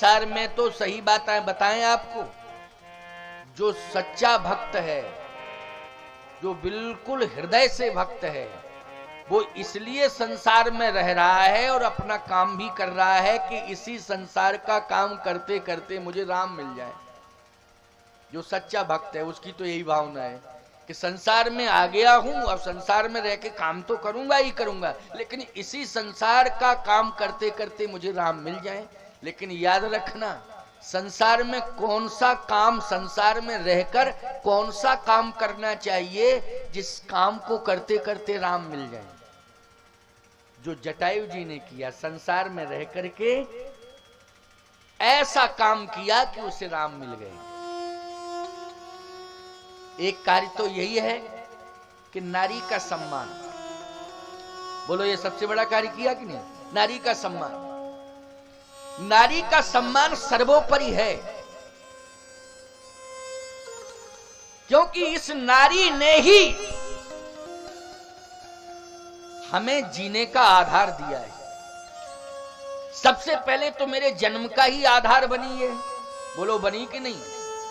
संसार में तो सही बातें बताएं आपको, जो सच्चा भक्त है, जो बिल्कुल हृदय से भक्त है, वो इसलिए संसार में रह रहा है और अपना काम भी कर रहा है कि इसी संसार का काम करते करते मुझे राम मिल जाए। जो सच्चा भक्त है उसकी तो यही भावना है कि संसार में आ गया हूं और संसार में रह के काम तो करूंगा ही करूंगा, लेकिन इसी संसार का काम करते करते मुझे राम मिल जाए। लेकिन याद रखना, संसार में कौन सा काम, संसार में रहकर कौन सा काम करना चाहिए जिस काम को करते करते राम मिल जाए। जो जटायु जी ने किया, संसार में रह करके ऐसा काम किया कि उसे राम मिल गए। एक कार्य तो यही है कि नारी का सम्मान। बोलो, ये सबसे बड़ा कार्य किया कि नहीं? नारी का सम्मान। नारी का सम्मान सर्वोपरि है, क्योंकि इस नारी ने ही हमें जीने का आधार दिया है। सबसे पहले तो मेरे जन्म का ही आधार बनी है। बोलो, बनी कि नहीं?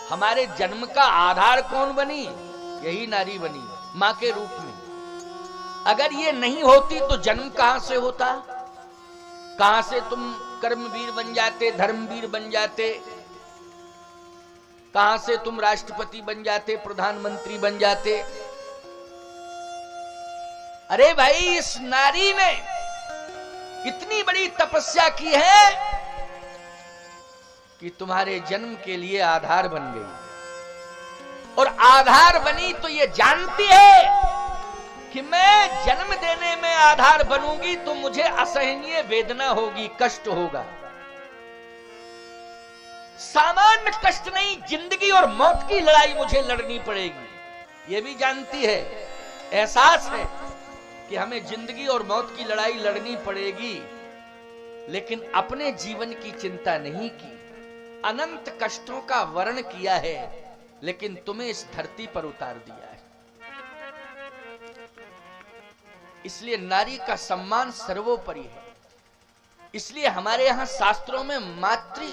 हमारे जन्म का आधार कौन बनी? यही नारी बनी, मां के रूप में। अगर ये नहीं होती तो जन्म कहां से होता? कहां से तुम कर्मवीर बन जाते, धर्मवीर बन जाते? कहां से तुम राष्ट्रपति बन जाते, प्रधानमंत्री बन जाते? अरे भाई, इस नारी ने इतनी बड़ी तपस्या की है कि तुम्हारे जन्म के लिए आधार बन गई। और आधार बनी तो ये जानती है कि मैं जन्म देने में आधार बनूंगी तो मुझे असहनीय वेदना होगी, कष्ट होगा। सामान्य कष्ट नहीं, जिंदगी और मौत की लड़ाई मुझे लड़नी पड़ेगी। ये भी जानती है, एहसास है कि हमें जिंदगी और मौत की लड़ाई लड़नी पड़ेगी, लेकिन अपने जीवन की चिंता नहीं की। अनंत कष्टों का वर्ण किया है, लेकिन तुम्हें इस धरती पर उतार दिया है। इसलिए नारी का सम्मान सर्वोपरि है। इसलिए हमारे यहां शास्त्रों में मातृ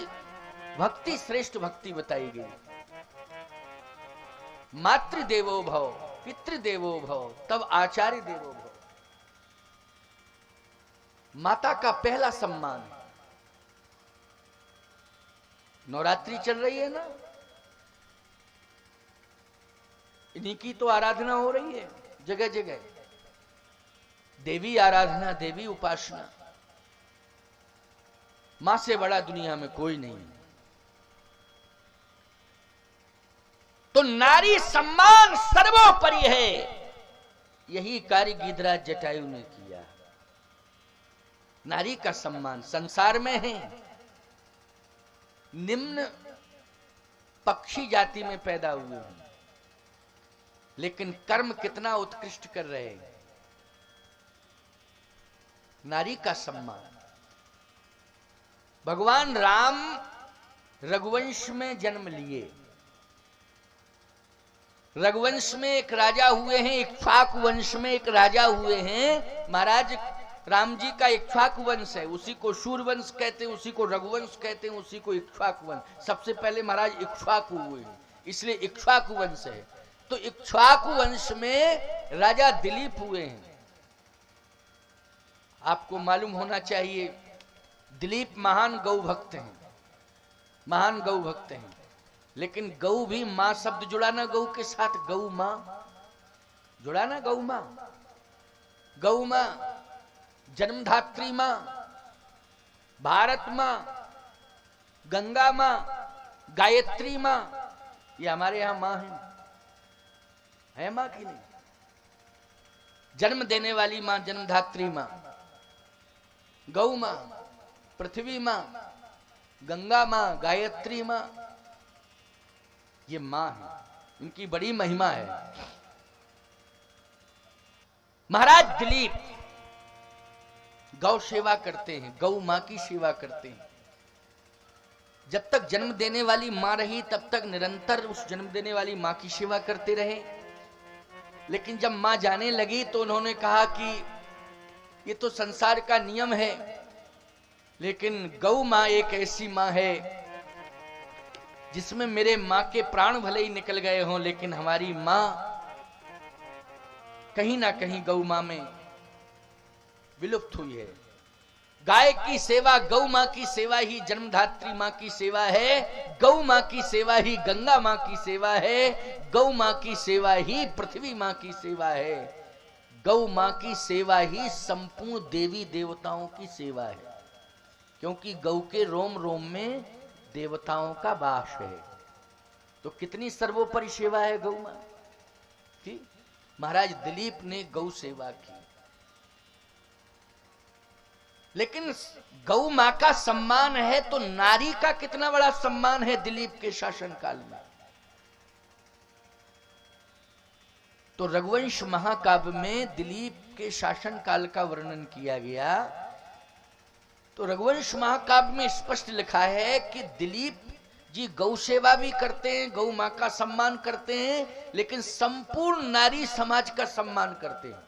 भक्ति श्रेष्ठ भक्ति बताई गई। मातृ देवो भव, पितृ देवो भव, तब आचार्य देवो भव। माता का पहला सम्मान। नवरात्रि चल रही है ना, इन्हीं की तो आराधना हो रही है जगह जगह। देवी आराधना, देवी उपासना। मां से बड़ा दुनिया में कोई नहीं है। तो नारी सम्मान सर्वोपरि है। यही कार्य गिरिराज जटायु ने किया। नारी का सम्मान। संसार में है, निम्न पक्षी जाति में पैदा हुए हैं, लेकिन कर्म कितना उत्कृष्ट कर रहे हैं। नारी का सम्मान। भगवान राम रघुवंश में जन्म लिए। रघुवंश में एक राजा हुए हैं, इक्ष्वाकु वंश में एक राजा हुए हैं। महाराज राम जी का इक्ष्वाकु वंश है, उसी को शूरवंश कहते हैं, उसी को रघुवंश कहते हैं, उसी को इक्ष्वाकु वंश। सबसे पहले महाराज इक्ष्वाकु हुए हैं, इसलिए इक्ष्वाकु वंश है। तो इक्ष्वाकु वंश में राजा दिलीप हुए हैं। आपको मालूम होना चाहिए, दिलीप महान गौ भक्त हैं, महान गौ भक्त हैं। लेकिन गौ भी मां शब्द जुड़ा ना गौ के साथ, गौ मां जुड़ा ना, गौ मां। गौ मां, जन्मधात्री मां, भारत मां, गंगा मां, गायत्री मां, ये हमारे यहां मां है मां की नहीं? जन्म देने वाली मां, जन्मधात्री मां, गौ मां, पृथ्वी मां, गंगा मां, गायत्री मां, ये मां है। इनकी बड़ी महिमा है। महाराज दिलीप गौ सेवा करते हैं, गौ मां की सेवा करते हैं। जब तक जन्म देने वाली मां रही तब तक निरंतर उस जन्म देने वाली मां की सेवा करते रहे। लेकिन जब मां जाने लगी तो उन्होंने कहा कि ये तो संसार का नियम है लेकिन गौ मां एक ऐसी मां है जिसमें मेरे मां के प्राण भले ही निकल गए हों, लेकिन हमारी मां कहीं ना कहीं गौ मां में विलुप्त हुई है। गाय की सेवा, गौ मां की सेवा ही जन्मधात्री मां की सेवा है। गौ मां की सेवा ही गंगा मां की सेवा है। गौ मां की सेवा ही पृथ्वी मां की सेवा है। गौ मां की सेवा ही संपूर्ण देवी देवताओं की सेवा है, क्योंकि गौ के रोम रोम में देवताओं का वास है। तो कितनी सर्वोपरि सेवा है गौ मां की। महाराज दिलीप ने गौ सेवा की, लेकिन गौ मां का सम्मान है तो नारी का कितना बड़ा सम्मान है दिलीप के शासन काल में। तो रघुवंश महाकाव्य में दिलीप के शासन काल का वर्णन किया गया। तो रघुवंश महाकाव्य में स्पष्ट लिखा है कि दिलीप जी गौ सेवा भी करते हैं, गौ मां का सम्मान करते हैं, लेकिन संपूर्ण नारी समाज का सम्मान करते हैं।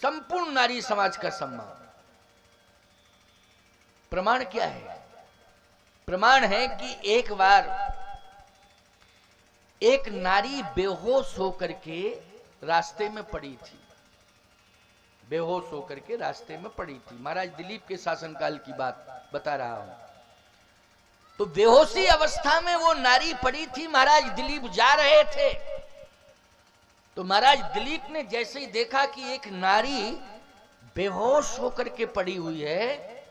संपूर्ण नारी समाज का सम्मान। प्रमाण क्या है? प्रमाण है कि एक बार एक नारी बेहोश होकर के रास्ते में पड़ी थी। बेहोश होकर के रास्ते में पड़ी थी। महाराज दिलीप के शासनकाल की बात बता रहा हूं। तो बेहोशी अवस्था में वो नारी पड़ी थी। महाराज दिलीप जा रहे थे, तो महाराज दिलीप ने जैसे ही देखा कि एक नारी बेहोश होकर के पड़ी हुई है,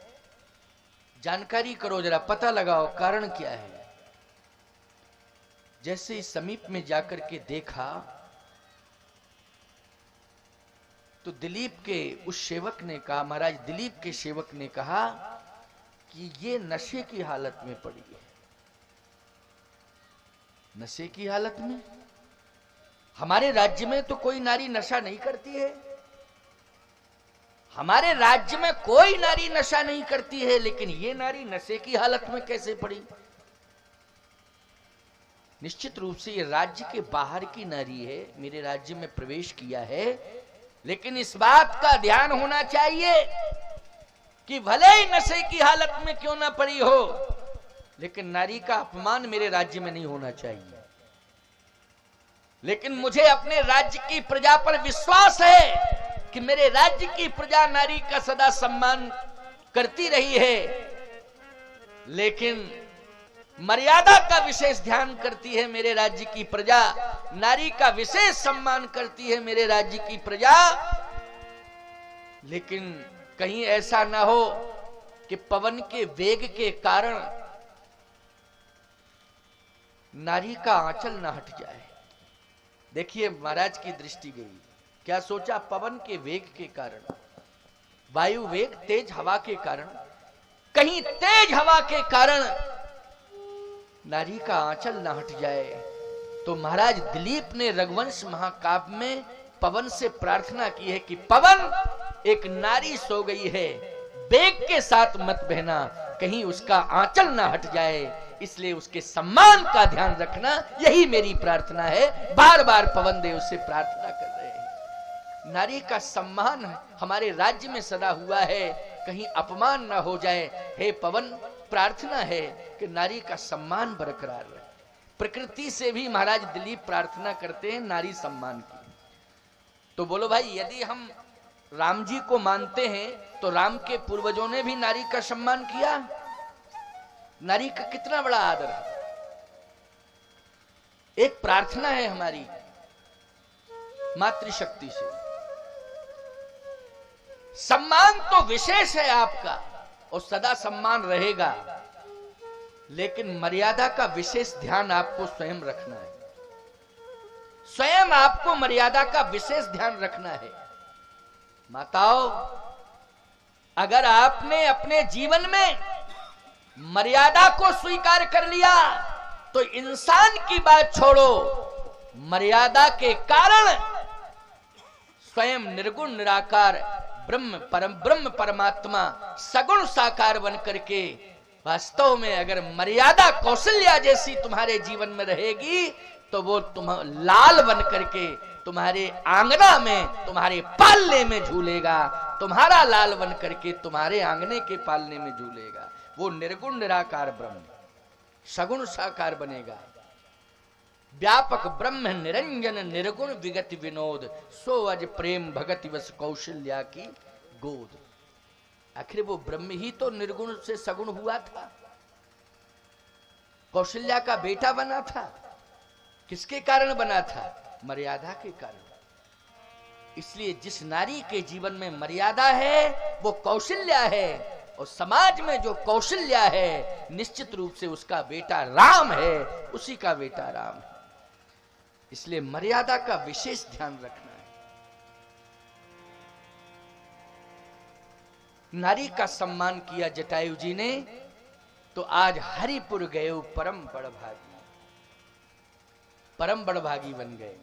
जानकारी करो जरा, पता लगाओ कारण क्या है। जैसे ही समीप में जाकर के देखा तो दिलीप के उस सेवक ने कहा, महाराज दिलीप के सेवक ने कहा कि ये नशे की हालत में पड़ी है। नशे की हालत में? हमारे राज्य में तो कोई नारी नशा नहीं करती है। हमारे राज्य में कोई नारी नशा नहीं करती है, लेकिन ये नारी नशे की हालत में कैसे पड़ी? निश्चित रूप से ये राज्य के बाहर की नारी है, मेरे राज्य में प्रवेश किया है, लेकिन इस बात का ध्यान होना चाहिए कि भले ही नशे की हालत में क्यों ना पड़ी हो, लेकिन नारी का अपमान मेरे राज्य में नहीं होना चाहिए। लेकिन मुझे अपने राज्य की प्रजा पर विश्वास है कि मेरे राज्य की प्रजा नारी का सदा सम्मान करती रही है, लेकिन मर्यादा का विशेष ध्यान करती है मेरे राज्य की प्रजा। नारी का विशेष सम्मान करती है मेरे राज्य की प्रजा। लेकिन कहीं ऐसा ना हो कि पवन के वेग के कारण नारी का आंचल ना हट जाए। देखिए महाराज की दृष्टि गई, क्या सोचा? पवन के वेग के कारण, वायु वेग, तेज हवा के कारण, कहीं तेज हवा के कारण नारी का आंचल ना हट जाए। तो महाराज दिलीप ने रघुवंश महाकाव्य में पवन से प्रार्थना की है कि पवन, एक नारी सो गई है, वेग के साथ मत बहना, कहीं उसका आंचल ना हट जाए, इसलिए उसके सम्मान का ध्यान रखना, यही मेरी प्रार्थना है। बार बार पवन देव से प्रार्थना कर रहे हैं। नारी का सम्मान हमारे राज्य में सदा हुआ है, कहीं अपमान ना हो जाए। हे पवन, प्रार्थना है कि नारी का सम्मान बरकरार रहे। प्रकृति से भी महाराज दिलीप प्रार्थना करते हैं नारी सम्मान की। तो बोलो भाई, यदि हम राम जी को मानते हैं तो राम के पूर्वजों ने भी नारी का सम्मान किया। नारी का कितना बड़ा आदर है। एक प्रार्थना है हमारी मातृशक्ति से। सम्मान तो विशेष है आपका और सदा सम्मान रहेगा, लेकिन मर्यादा का विशेष ध्यान आपको स्वयं रखना है। स्वयं आपको मर्यादा का विशेष ध्यान रखना है। माताओं, अगर आपने अपने जीवन में मर्यादा को स्वीकार कर लिया तो इंसान की बात छोड़ो, मर्यादा के कारण स्वयं निर्गुण निराकार ब्रह्म परमात्मा सगुण साकार बन करके, वास्तव में अगर मर्यादा कौशल्या जैसी तुम्हारे जीवन में रहेगी तो वो तुम लाल बन करके तुम्हारे आंगना में, तुम्हारे पालने में झूलेगा। तुम्हारा लाल बन करके तुम्हारे आंगने के पालने में झूलेगा। वो निर्गुण निराकार ब्रह्म सगुण साकार बनेगा। व्यापक ब्रह्म निरंजन निर्गुण विगत विनोद, सो अज प्रेम भगति वस कौशल्या की गोद। आखिर वो ब्रह्म ही तो निर्गुण से सगुण हुआ था, कौशल्या का बेटा बना था। किसके कारण बना था? मर्यादा के कारण। इसलिए जिस नारी के जीवन में मर्यादा है वो कौशल्या है, और समाज में जो कौशल्या है निश्चित रूप से उसका बेटा राम है, उसी का बेटा राम है। इसलिए मर्यादा का विशेष ध्यान रखना है। नारी का सम्मान किया जटायु जी ने, तो आज हरिपुर गए परम बड़भागी, परम बड़भागी बन गए।